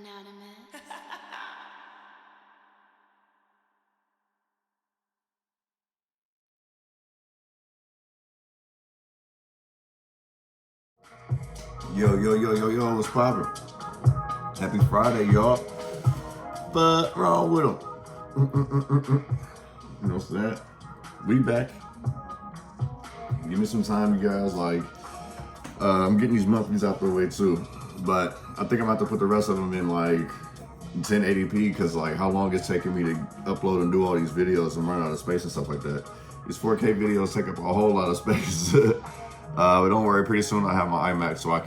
Anonymous. Yo, what's poppin'? Happy Friday, y'all. But wrong with them. You know what I'm saying? We back. Give me some time, you guys. Like, I'm getting these monthlies out the way too. But I think I'm gonna have to put the rest of them in like 1080p because like how long it's taking me to upload and do all these videos and run out of space and stuff like that. These 4K videos take up a whole lot of space. But don't worry, pretty soon I have my iMac so I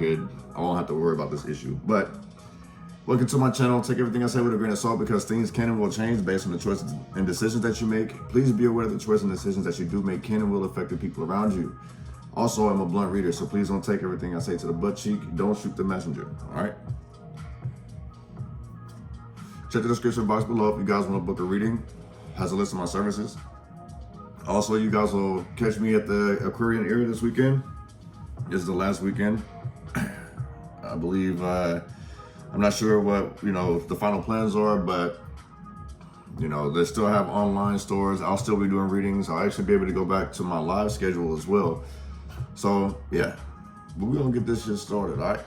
won't have to worry about this issue. But welcome to my channel. Take everything I say with a grain of salt because things can and will change based on the choices and decisions that you make. Please be aware that the choices and decisions that you do make can and will affect the people around you. Also, I'm a blunt reader, so please don't take everything I say to the butt cheek. Don't shoot the messenger, all right? Check the description box below if you guys want to book a reading. Has a list of my services. Also, you guys will catch me at the Aquarian area this weekend. This is the last weekend. I believe, I'm not sure what, the final plans are, but, they still have online stores. I'll still be doing readings. I'll actually be able to go back to my live schedule as well. So, yeah, but we're going to get this shit started, all right?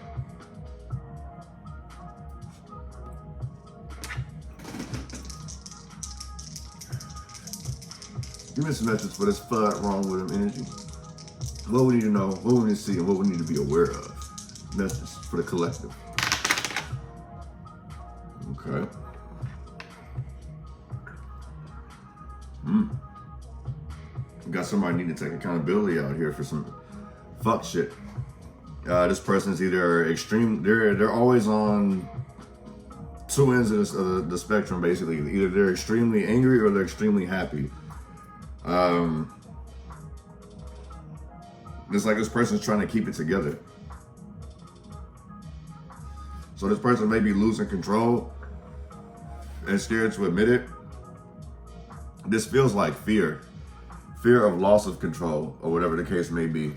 Give me some message for this F.R.I.E.N.D wrong with them energy. What we need to know, what we need to see, and what we need to be aware of. Message for the collective. Okay. We got somebody needing to take accountability out here for some fuck shit. This person's either extreme, they're always on two ends of the spectrum, basically. Either they're extremely angry or they're extremely happy. It's like this person's trying to keep it together. So this person may be losing control and scared to admit it. This feels like fear. Fear of loss of control or whatever the case may be.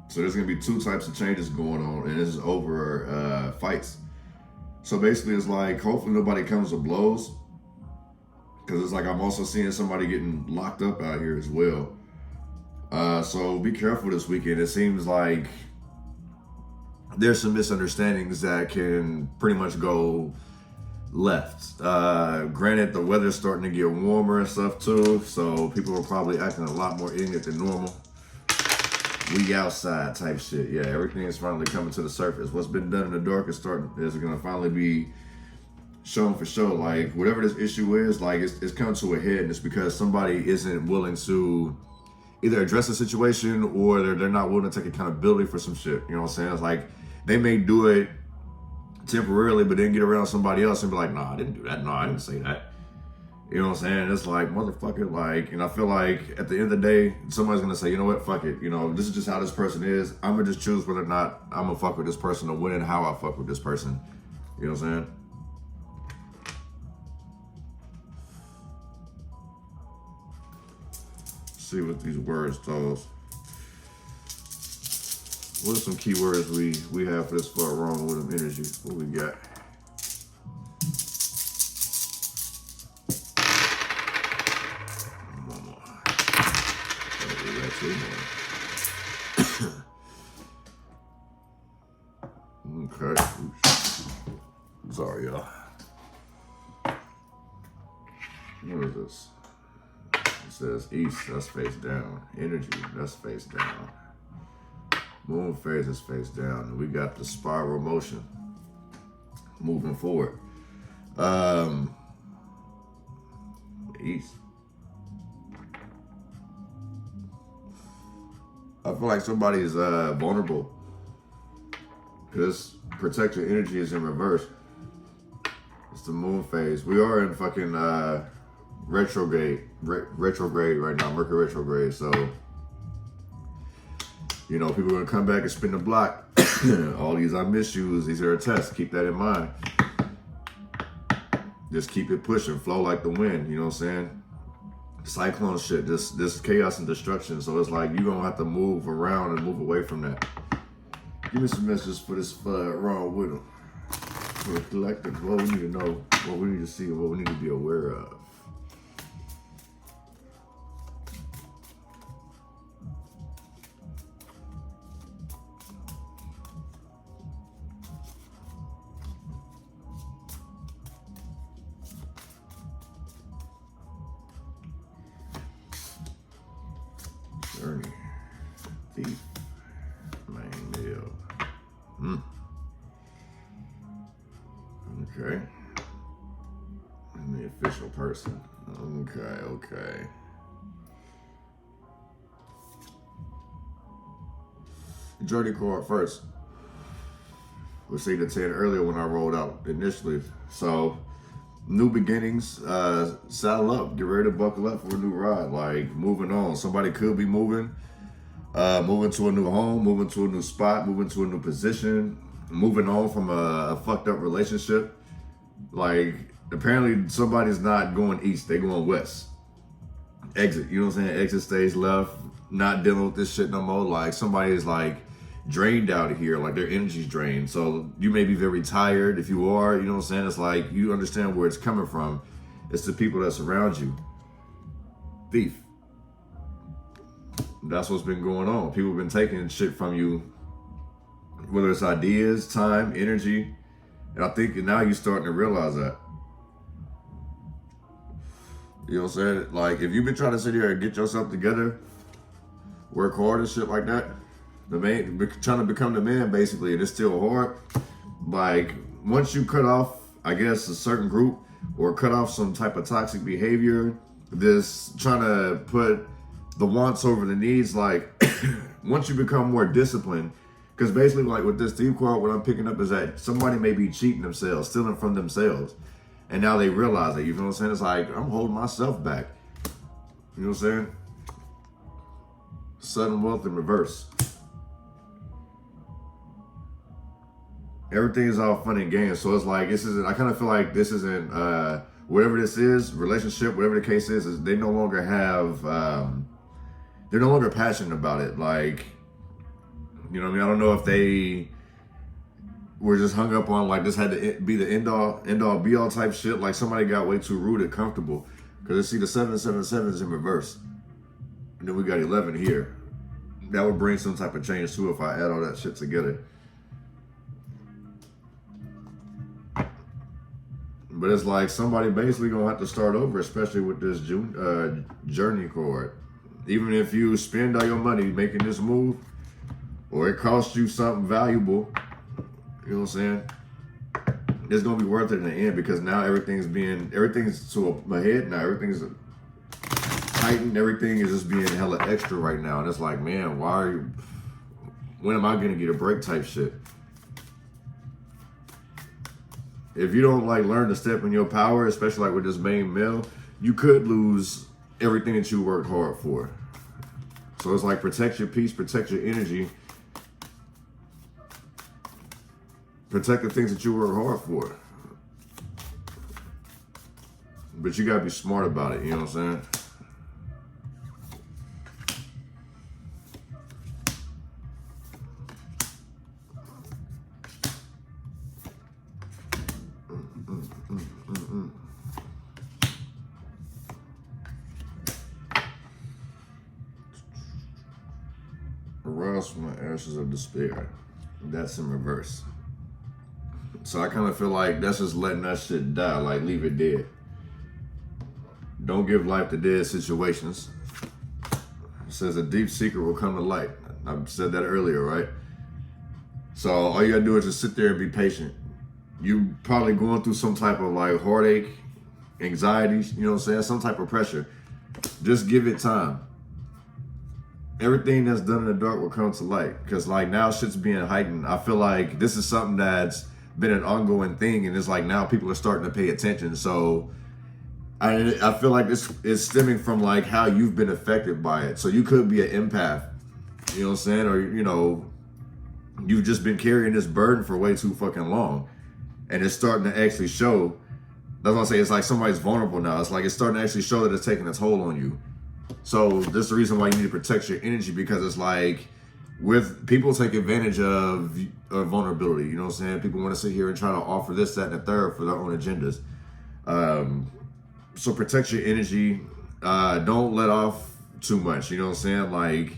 So there's gonna be two types of changes going on, and this is over fights. So basically it's like, hopefully nobody comes to blows, because it's like I'm also seeing somebody getting locked up out here as well. So be careful this weekend. It seems like there's some misunderstandings that can pretty much go left. Granted, the weather's starting to get warmer and stuff too, so people are probably acting a lot more ignorant than normal. We outside type shit. Yeah, everything is finally coming to the surface. What's been done in the dark is gonna finally be shown for show. Like whatever this issue is, like it's come to a head, and it's because somebody isn't willing to either address the situation or they're not willing to take accountability for some shit. You know what I'm saying? It's like they may do it temporarily, but then get around somebody else and be like, nah, I didn't do that. No, I didn't say that. You know what I'm saying? It's like, motherfucker, like, and I feel like at the end of the day, somebody's gonna say, you know what, fuck it. This is just how this person is. I'm gonna just choose whether or not I'm gonna fuck with this person or when and how I fuck with this person. You know what I'm saying? See what these words tell us. What are some key words we have for this F.R.I.E.N.D wrong with them energy? What we got? Okay. Sorry, y'all. What is this? It says east, that's face down. Energy, that's face down. Moon phase is face down. And we got the spiral motion moving forward. East. I feel like somebody's vulnerable because protect your energy is in reverse. It's the moon phase. We are in fucking retrograde right now, Mercury retrograde. So, people are gonna come back and spin the block. All these I miss yous, these are a test. Keep that in mind. Just keep it pushing, flow like the wind, you know what I'm saying? Cyclone shit, this chaos and destruction. So it's like you're gonna have to move around and move away from that. Give me some messages for this wrong with them. For the collective, what we need to know, what we need to see, what we need to be aware of. Journey, thief, main deal. Okay. I'm the official person. Okay. Journey card first. We see the 10 earlier when I rolled out initially. So, new beginnings, saddle up, get ready to buckle up for a new ride, like moving on. Somebody could be moving to a new home, moving to a new spot, moving to a new position, moving on from a fucked up relationship. Like, apparently somebody's not going east, they going west. Exit, you know what I'm saying? Exit stage left, not dealing with this shit no more. Like, somebody's like drained out of here, like their energy's drained. So you may be very tired. If you are, you know what I'm saying? It's like you understand where it's coming from. It's the people that surround you. Thief. That's what's been going on. People have been taking shit from you, whether it's ideas, time, energy. And I think now you're starting to realize that. You know what I'm saying? Like, if you've been trying to sit here and get yourself together, work hard and shit like that, trying to become the man basically, and it's still hard. Like, once you cut off, I guess, a certain group or cut off some type of toxic behavior, this trying to put the wants over the needs, like, once you become more disciplined, because basically, like, with this thief card, what I'm picking up is that somebody may be cheating themselves, stealing from themselves, and now they realize that, you know what I'm saying? It's like, I'm holding myself back. You know what I'm saying? Sudden wealth in reverse. Everything is all fun and games. So it's like, this isn't, I kind of feel like this isn't, whatever this is, relationship, whatever the case is they no longer have, they're no longer passionate about it. Like, you know what I mean? I don't know if they were just hung up on, like, this had to be the end all be all type shit. Like, somebody got way too rude and comfortable. Because I see the 777 is in reverse. And then we got 11 here. That would bring some type of change too if I add all that shit together. But it's like somebody basically gonna have to start over, especially with this journey card. Even if you spend all your money making this move, or it costs you something valuable, you know what I'm saying? It's gonna be worth it in the end, because now everything's to a head now. Everything's tightened. Everything is just being hella extra right now. And it's like, man, when am I gonna get a break type shit? If you don't like learn to step in your power, especially like with this main male, you could lose everything that you worked hard for. So it's like, protect your peace, protect your energy, protect the things that you work hard for. But you gotta be smart about it, you know what I'm saying? Arouse from the ashes of despair. That's in reverse. So I kind of feel like that's just letting that shit die, like leave it dead. Don't give life to dead situations. It says a deep secret will come to light. I said that earlier, right? So all you gotta do is just sit there and be patient. You probably going through some type of like heartache, anxiety, you know what I'm saying? Some type of pressure. Just give it time. Everything that's done in the dark will come to light, because like now shit's being heightened. I feel like this is something that's been an ongoing thing, and it's like now people are starting to pay attention. So I feel like this is stemming from like how you've been affected by it. So you could be an empath, you know what I'm saying? Or, you know, you've just been carrying this burden for way too fucking long, and it's starting to actually show That's what I say. It's like somebody's vulnerable now. It's like it's starting to actually show that it's taking its toll on you. So this is the reason why you need to protect your energy, because it's like with people take advantage of vulnerability. You know what I'm saying? People want to sit here and try to offer this, that, and the third for their own agendas. So protect your energy. Don't let off too much. You know what I'm saying? Like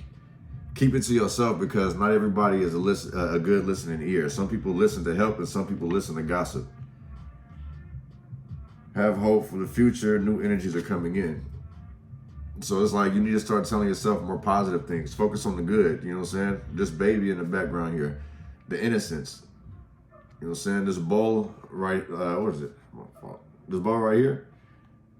keep it to yourself, because not everybody is a good listening ear. Some people listen to help and some people listen to gossip. Have hope for the future. New energies are coming in. So it's like you need to start telling yourself more positive things. Focus on the good, you know what I'm saying? This baby in the background here, the innocence. You know what I'm saying? This bowl right, what is it? This bowl right here,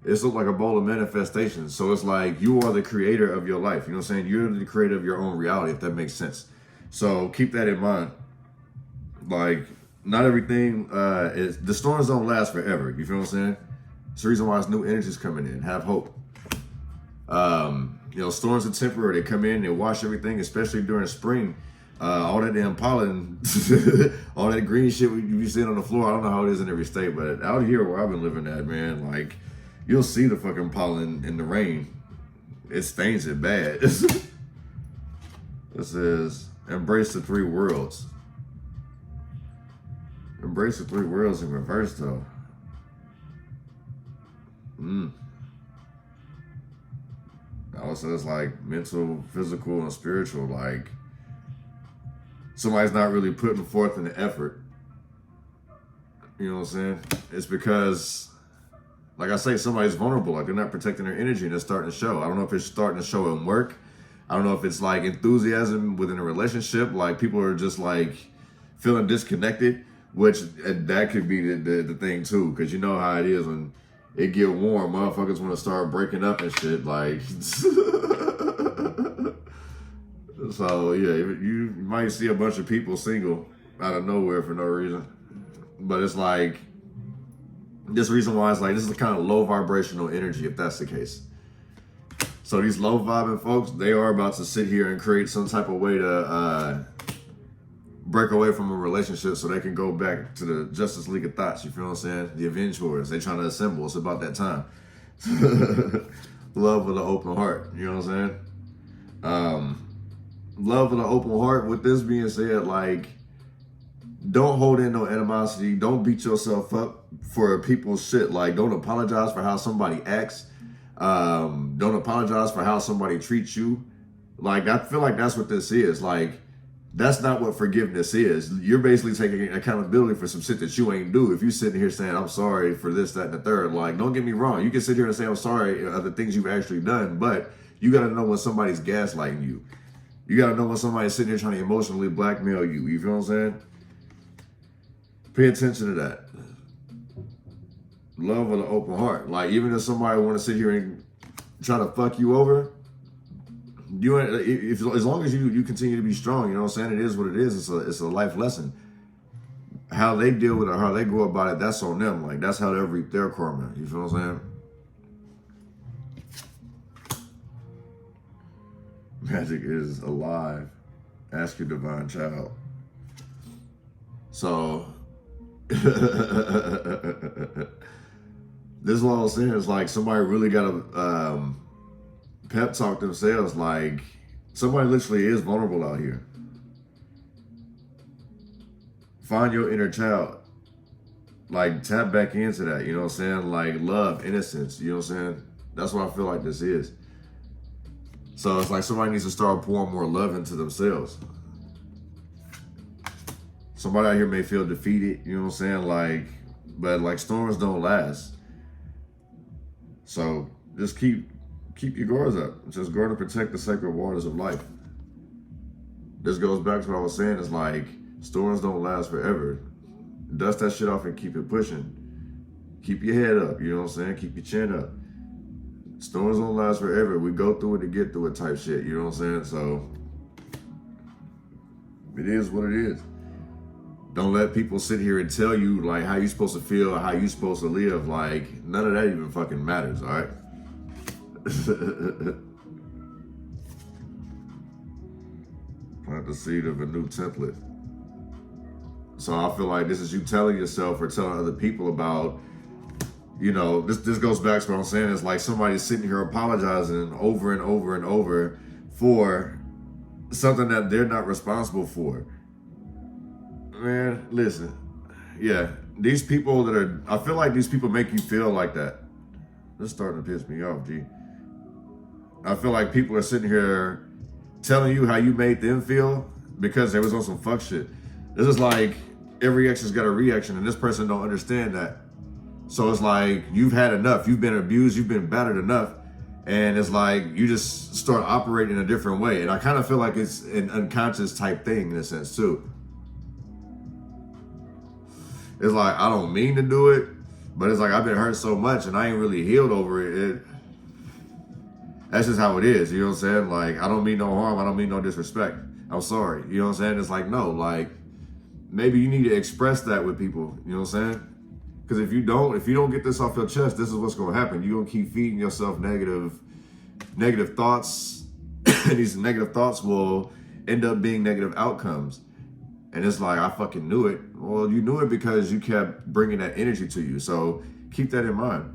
it's look like a bowl of manifestation. So it's like you are the creator of your life. You know what I'm saying? You're the creator of your own reality, if that makes sense. So keep that in mind. Like, not everything the storms don't last forever. You feel what I'm saying? It's the reason why it's new energies coming in. Have hope. You know, storms are temporary. They come in, they wash everything, especially during spring. All that damn pollen, all that green shit you be seeing on the floor. I don't know how it is in every state, but out here where I've been living at, man, like you'll see the fucking pollen in the rain. It stains it bad. This is embrace the three worlds. Embrace the three worlds in reverse though. Also, it's like mental, physical, and spiritual. Like somebody's not really putting forth an effort. You know what I'm saying? It's because, like I say, somebody's vulnerable. Like they're not protecting their energy, and it's starting to show. I don't know if it's starting to show in work. I don't know if it's like enthusiasm within a relationship. Like people are just like feeling disconnected, which that could be the thing too. Because you know how it is when it get warm, motherfuckers want to start breaking up and shit. Like, so yeah, you might see a bunch of people single out of nowhere for no reason. But it's like, this reason why it's like, this is a kind of low vibrational energy, if that's the case. So these low vibing folks, they are about to sit here and create some type of way to break away from a relationship so they can go back to the Justice League of Thoughts. You feel what I'm saying? The Avengers. They trying to assemble. It's about that time. Love with an open heart. You know what I'm saying? Love with an open heart. With this being said, like, don't hold in no animosity. Don't beat yourself up for people's shit. Like, don't apologize for how somebody acts. Don't apologize for how somebody treats you. Like, I feel like that's what this is. Like, that's not what forgiveness is. You're basically taking accountability for some shit that you ain't do. If you sitting here saying, I'm sorry for this, that, and the third, like, don't get me wrong. You can sit here and say, I'm sorry of the things you've actually done, but you got to know when somebody's gaslighting you. You got to know when somebody's sitting here trying to emotionally blackmail you. You feel what I'm saying? Pay attention to that. Love with an open heart. Like, even if somebody want to sit here and try to fuck you over, as long as you continue to be strong, you know what I'm saying? It is what it is. It's a life lesson. How they deal with it, how they go about it, that's on them. Like, that's how they reap their karma. You feel what I'm saying? Magic is alive. Ask your divine child. So, this is what I was saying. Is like somebody really got to pep talk themselves. Like, somebody literally is vulnerable out here. Find your inner child. Like, tap back into that. You know what I'm saying? Like, love, innocence. You know what I'm saying? That's what I feel like this is. So it's like somebody needs to start pouring more love into themselves. Somebody out here may feel defeated, you know what I'm saying? Like, but like storms don't last. So just keep your guards up. Just guard and protect the sacred waters of life. This goes back to what I was saying. It's like storms don't last forever. Dust that shit off and keep it pushing. Keep your head up, you know what I'm saying? Keep your chin up. Storms don't last forever. We go through it to get through it type shit, you know what I'm saying? So it is what it is. Don't let people sit here and tell you like how you supposed to feel or how you supposed to live. Like, none of that even fucking matters, all right? Plant the seed of a new template. So I feel like this is you telling yourself or telling other people about You know, this goes back to what I'm saying. It's like somebody's sitting here apologizing over and over and over for something that they're not responsible for. Man, listen. Yeah, these people that are, I feel like these people make you feel like that. This is starting to piss me off, G. I feel like people are sitting here telling you how you made them feel because they was on some fuck shit. This is like every action's got a reaction, and this person don't understand that. So it's like you've had enough. You've been abused. You've been battered enough. And it's like you just start operating a different way. And I kind of feel like it's an unconscious type thing in a sense too. It's like, I don't mean to do it, but it's like I've been hurt so much and I ain't really healed over it. That's just how it is. You know what I'm saying? Like, I don't mean no harm. I don't mean no disrespect. I'm sorry. You know what I'm saying? It's like, no, like maybe you need to express that with people. You know what I'm saying? Because if you don't get this off your chest, this is what's going to happen. You're going to keep feeding yourself negative thoughts. And these negative thoughts will end up being negative outcomes. And it's like, I fucking knew it. Well, you knew it because you kept bringing that energy to you. So keep that in mind.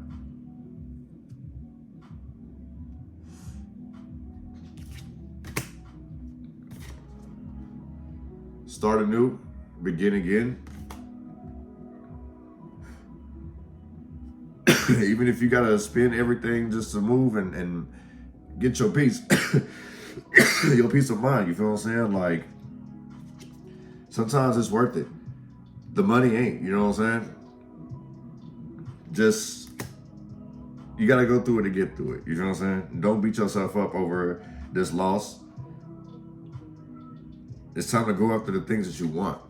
Start anew, begin again. Even if you gotta spend everything just to move and get your peace, your peace of mind, you feel what I'm saying? Like, sometimes it's worth it. The money ain't, you know what I'm saying? Just, you gotta go through it to get through it, you know what I'm saying? Don't beat yourself up over this loss. It's time to go after the things that you want.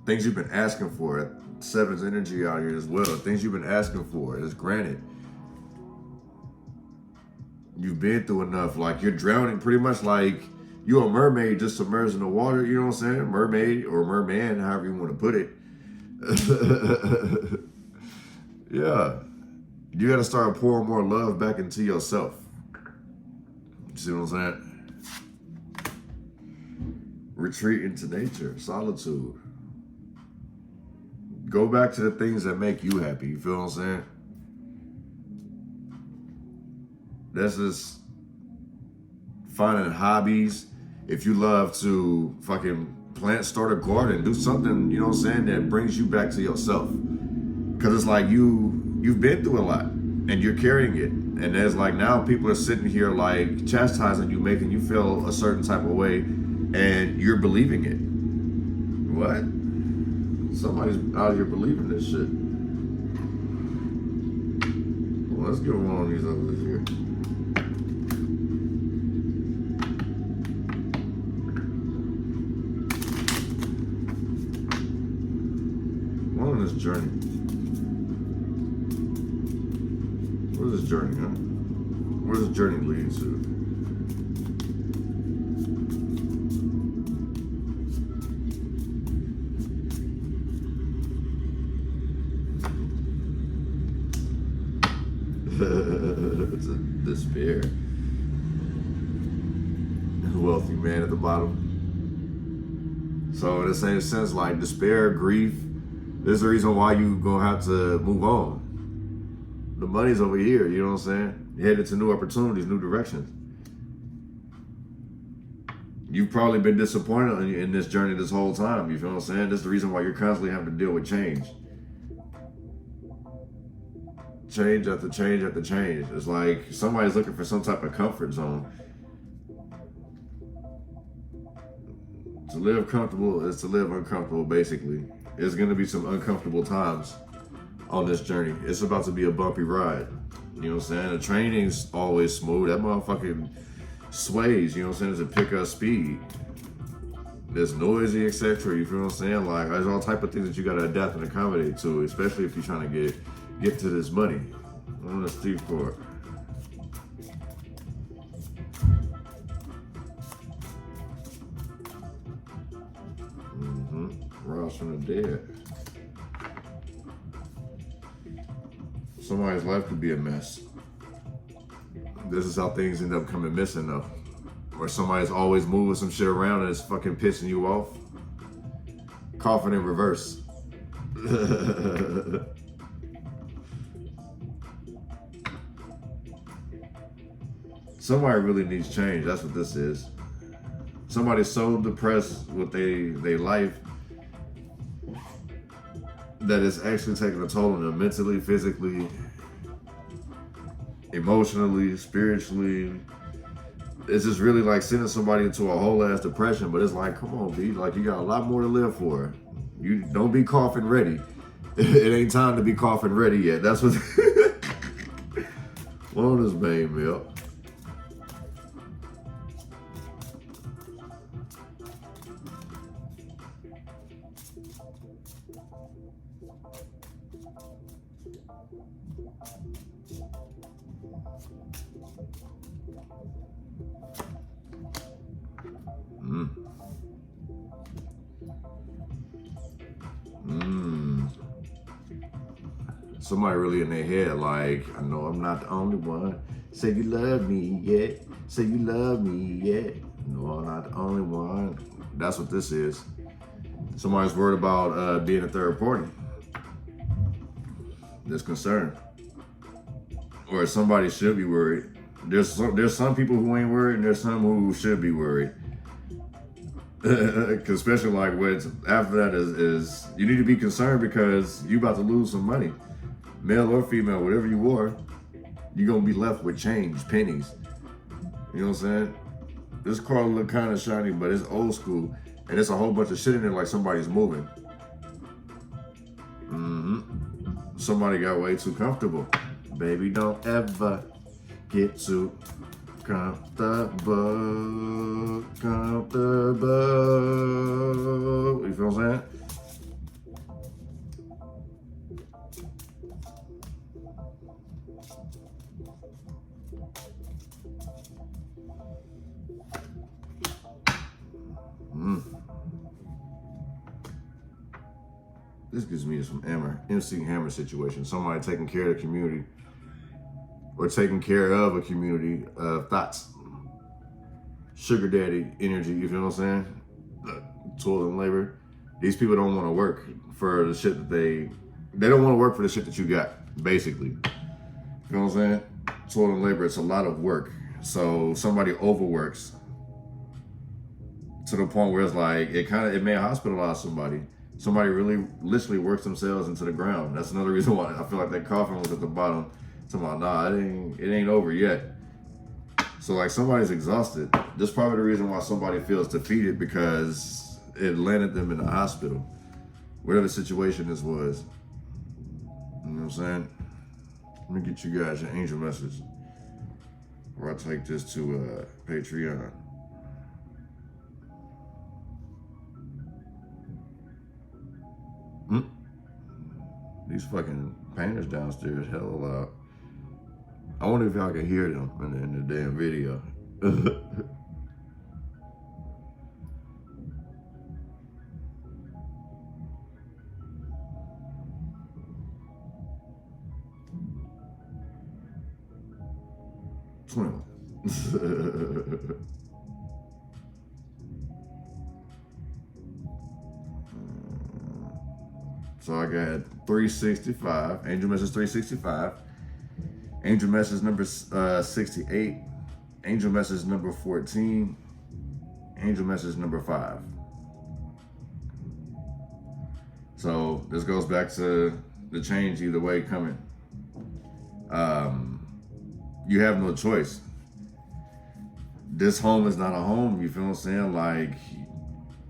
Things you've been asking for. Seven's energy out here as well. Things you've been asking for is granted. You've been through enough. Like, you're drowning pretty much like you're a mermaid just submerged in the water. You know what I'm saying? Mermaid or merman, however you want to put it. Yeah. You got to start pouring more love back into yourself. You see what I'm saying? Retreat into nature, solitude. Go back to the things that make you happy. You feel what I'm saying? That's just finding hobbies. If you love to fucking start a garden, do something, you know what I'm saying, that brings you back to yourself. Because it's like you've been through a lot and you're carrying it. And there's like now people are sitting here like chastising you, making you feel a certain type of way, and you're believing it. What? Somebody's out here believing this shit. Well, let's get one of these over here. One on this journey. Where's this journey, huh? Where's this journey leading to? It's a despair. Wealthy man at the bottom. So in the same sense, like despair, grief, this is the reason why you gonna have to move on. The money's over here, you know what I'm saying? You're headed to new opportunities, new directions. You've probably been disappointed in this journey this whole time, you feel what I'm saying? This is the reason why you're constantly having to deal with change. Change after change after change. It's like somebody's looking for some type of comfort zone. To live comfortable is to live uncomfortable, basically. There's gonna be some uncomfortable times on this journey. It's about to be a bumpy ride. You know what I'm saying? The training's always smooth. That motherfucking sways, you know what I'm saying? Does it pick up speed? There's noisy, etc. You feel what I'm saying? Like, there's all type of things that you gotta adapt and accommodate to, especially if you're trying to get to this money. On the Steve Court. Rise from the dead. Somebody's life could be a mess. This is how things end up coming missing though. Or somebody's always moving some shit around and it's fucking pissing you off. Coughing in reverse. Somebody really needs change. That's what this is. Somebody's so depressed with their life that it's actually taking a toll on them mentally, physically, emotionally, spiritually. It's just really like sending somebody into a whole ass depression. But it's like, come on, B, like you got a lot more to live for. You don't be coffin ready. It ain't time to be coffin ready yet. That's what. What on this main milk? Somebody really in their head like, I know I'm not the only one. Say you love me, yeah. Say you love me, yeah. No, I'm not the only one. That's what this is. Somebody's worried about being a third party. That's concerned. Or somebody should be worried. There's some people who ain't worried, and there's some who should be worried. Cause especially like what's after that is you need to be concerned because you about to lose some money. Male or female, whatever you are, you're gonna be left with change, pennies. You know what I'm saying? This card look kind of shiny, but it's old school. And there's a whole bunch of shit in there like somebody's moving. Somebody got way too comfortable. Baby, don't ever get too comfortable. You feel what I'm saying? This gives me some MC Hammer situation. Somebody taking care of the community or taking care of a community of thoughts. Sugar daddy energy, you feel what I'm saying? Toil and labor. These people don't want to work for the shit that they don't want to work for the shit that you got, basically. You know what I'm saying? Toil and labor, it's a lot of work. So somebody overworks to the point where it's like, it may hospitalize somebody. Somebody really literally works themselves into the ground. That's another reason why I feel like that coffin was at the bottom. Talking about, nah, it ain't over yet. So like somebody's exhausted. This is probably the reason why somebody feels defeated because it landed them in the hospital. Whatever situation this was. You know what I'm saying? Let me get you guys your angel message. Or I'll take this to Patreon. These fucking painters downstairs hella loud. I wonder if y'all can hear them in the damn video. 21. So I got 365, angel message 365, angel message number 68, angel message number 14, angel message number 5. So this goes back to the change either way coming. You have no choice. This home is not a home, you feel what I'm saying? Like,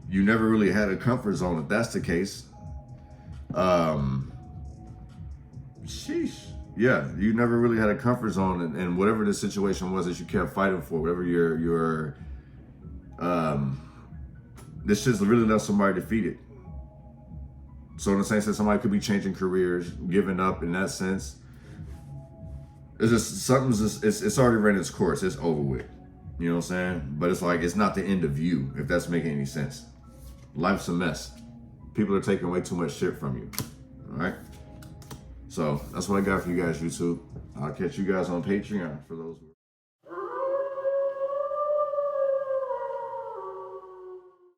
you never really had a comfort zone if that's the case. Sheesh. Yeah, you never really had a comfort zone, and whatever the situation was that you kept fighting for, whatever your this shit's really left somebody defeated. So in the same sense, somebody could be changing careers, giving up in that sense. It's just it's already ran its course. It's over with. You know what I'm saying? But it's like, it's not the end of you, if that's making any sense. Life's a mess. People are taking way too much shit from you. All right? So that's what I got for you guys, YouTube. I'll catch you guys on Patreon for those who